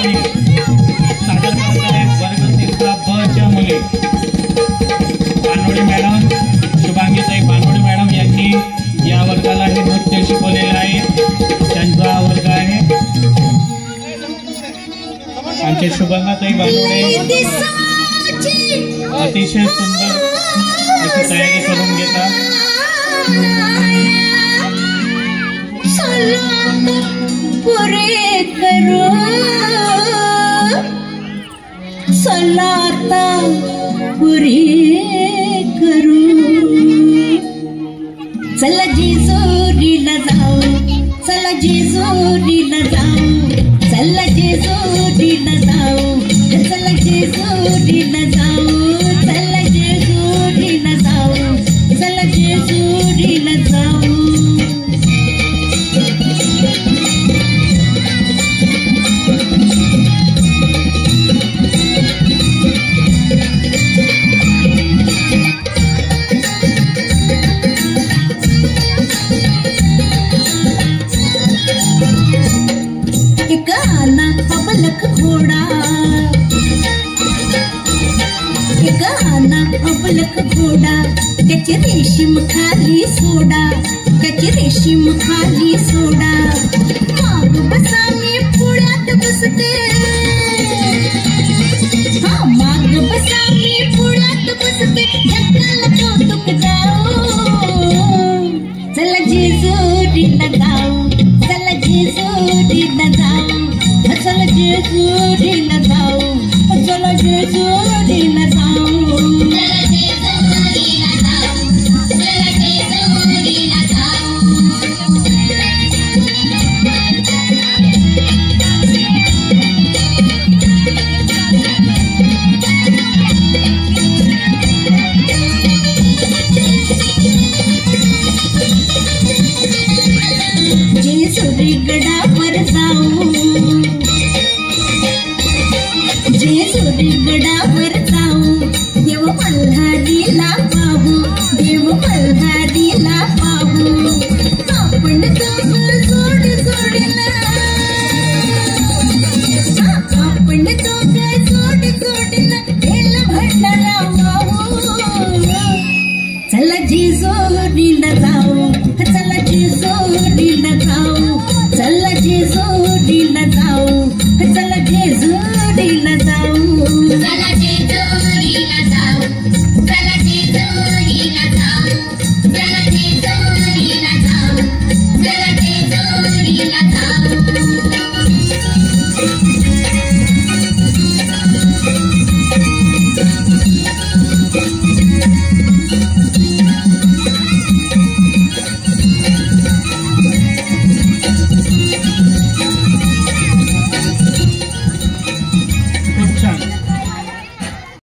सादर करत आहेत वर्ग 3 ब च्या मुली पानोडे मॅडम, शुभांगीताई पानोडे मॅडम यांनी या वर्गाला हे नृत्य शिकवलेलं आहे. त्यांचा वर्ग आहे. आमचे शुभांगाताई पानोडे अतिशय सुंदर अशी तयारी करून घेतात. पुरे करो सलाता पुरे करू चला जेजुरीला जाऊ, चला जेजुरीला जाऊ, चला जेजुरीला जाऊ, चला जेजुरीला जाऊ, चला जेजुरीला जाऊ, चला जेजुरीला जाऊ. अबलक घोडा त्याची रेशीम खाली सोडा, त्याची रेशीम खाली सोडा. माग बसा मी पुढ्यात बसते, हा माग बसा मी पुढ्यात बसते. जगाला कौतुक जाऊ, चला जेजुरीला जाऊ, चला जेजुरीला जाऊ, चला जेजुरीला जाऊ, चला जेजुरीला जाऊ.